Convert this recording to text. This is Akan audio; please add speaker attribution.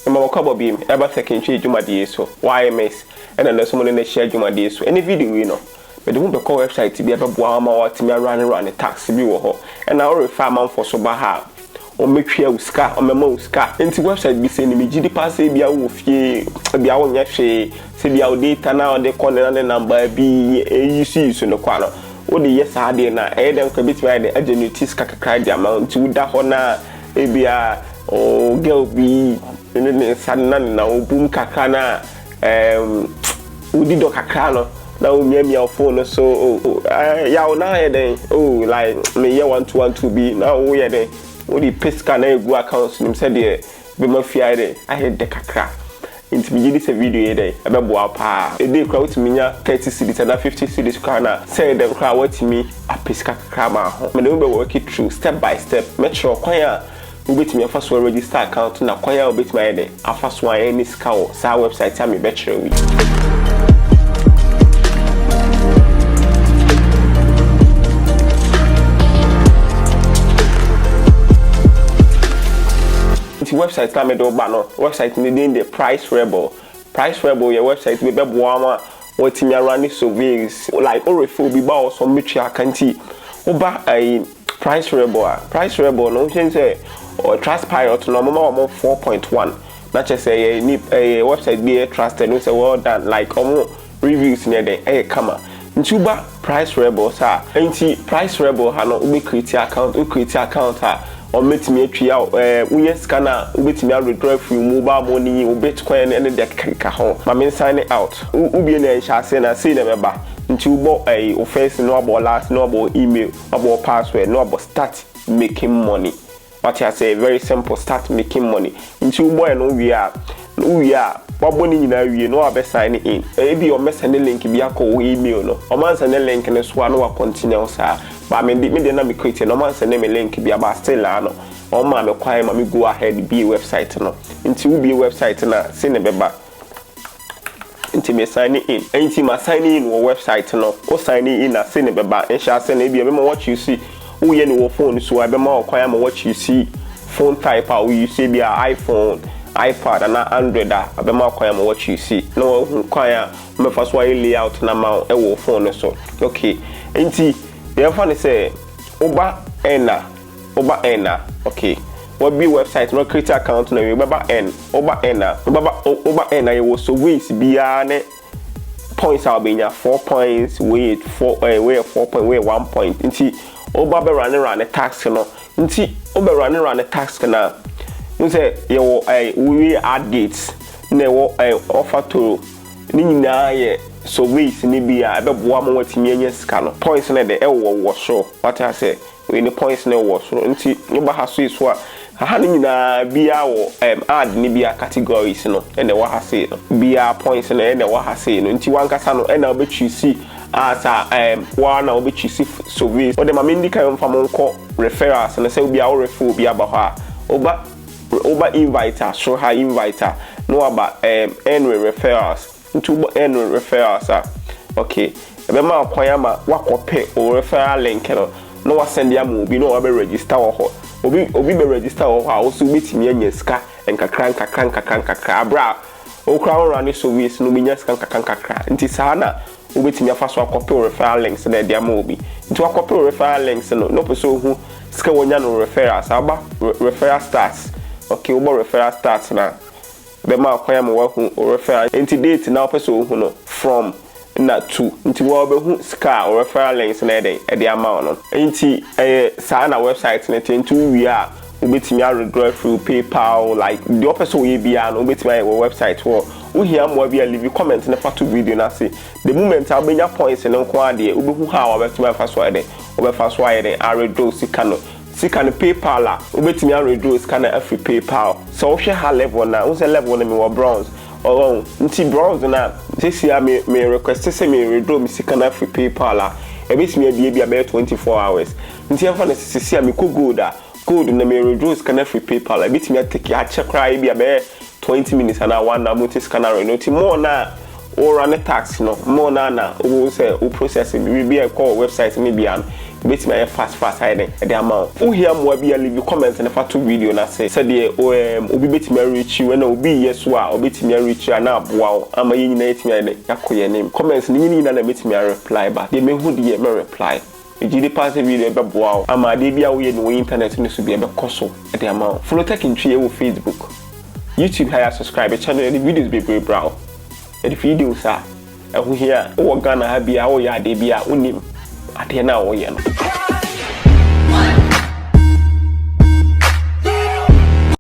Speaker 1: Mama kwabo bi eba second trade dwumade so YMS ena na so mo na share dwumade so any video we no but the be call website bi ebe ma watimi run tax bi wo ho ena o refer man for so ba ha o metwia uska o mema uska enti website bi se ni megidi pass bi a wo fie bi a wo nya hwe se bi a data na o de corner na number bi eyi so no kwa no o de yes ade na e dem ka bit by the agencies kakakra di amount u da ho na e bia o girl bi ne sanna na obum kakra na udi do kakra no na o miamia phone so ya o na he den oh like me ye 1212 bi na o ye den o di pesca na egu account nim se de be mafia de ahe de kakra inti bi gidi se video ye den e be boa pa e dey kra utimi nya 30 cedis na 50 cedis kra na say dem kra watimi a pesca kakra ma ho me dey be work it through step by step make sure kwan ya ubetimi afa so register account na kwan ya ubetimi aye de afa so any scout sa website am be chere wi website na me do ba no website ni dey the price rebel your website be boa ma watimi run surveys like o refer bi ba o so metri akanti oba price rebel no change say or trust pilot no mo 4.1 na che say ni website be trusted no say well done like reviews near the kama ntuba price rebel sa enti price rebel ha no we create account ha or metimi atwia uye scanner ubetimi withdraw from mobile money u bitcoin and the kaka ho ma me sign out ubi na nsha se na say na meba nti ubo o face no about last no about email about password no about start making money what I say very simple start making money nti ubo e no we are waboni nyina wie no abe sign in e bi o send link bi akọ email no o man send link ne so na wa continue sa ba me de na me create no man send me link bi aba still no o ma me kwai ma me go ahead bi website no nti u bi website na se ne beba nti me sign in nti ma sign in wo website no o sign in na se ne beba ensha se na bi me what you see wo ye ne wo phone so abe ma o kwai ma what you see phone type how you see be iPhone iPad and Android abema kwaya ma what you see no kwaya me first why layout na ma e wo phone so okay enti the phone say oba ena okay what be website no create account na we baba oba ena you so ways bia ne points are being 4 points wait 4 point wait 1 point enti oba be run tax no enti oba run tax na you say you we add gates na offer to ni nyina ye so ways ni bia be boa mo watimi anya sika no points na de wo so what I say we ni points na wo so nti you ba haso iso a ha ni nyina bia wo add ni bia categories no ene wa ha say no bia points na ene wa ha say no nti wankasa no ene obetwisi asa wa na obetwisi so ways o de ma mendika yo mfa mo nko referrals na say bia wo refer bia ba ha oba inviter show her inviter no about referrals into referrals okay ebe ma kwanya ma wakope o referral link no wa send ya mu bi no wa be register wo ho obi be register wo ho a wo so betimi anya sika enkakran abra o kra won run service no bi nya sika enkakran nti sana obetimi afa so akope referral links na dia ma obi nti wakope referral links no person hu sika wonya no referrals aba referral starts okay ubo referral starts na be ma kwanya mo wahu referral enti date na person hu no from na to nti wo be hu sika referral links na e amount no enti sa na website na enti wi a ubetimi a withdraw through PayPal like the person we bia no ubetimi a website wo uhia mo bia leave comment na fa to video na say the moment a benya points no ko ade ubehu ha wa betimi afa so ade obefa so ade a withdraw sika no PayPal a ubetimi a withdraw sika na free PayPal so hwe ha level na wo say level na me wo bronze oh nti bronze na this year me request say me withdraw me sika na free PayPal a ebetimi a bia be 24 hours nti afa na sisi a me ko gold na me withdraw sika na free PayPal ebetimi a take a check cry bia be 20 minutes and 1 hour multi scanner no ti more na or run a tax no more na o say o process we be a call website me bia bit me fast hiding the amount. Oh, here more be a leave comments and a fatu video na say said the obi bit me reach you and obi yes wa obi bit me reach you and wow am a unite me yakoye name comments ni na bit me reply back they me who the me reply you the pass video ebe wow am a dey bia we no internet ni so be ebe koso the amount follow tech in tree with Facebook YouTube higher subscribe channel the videos be very brown the videos are who here o Ghana ha bia o ya dey bia unim ade na wo ye no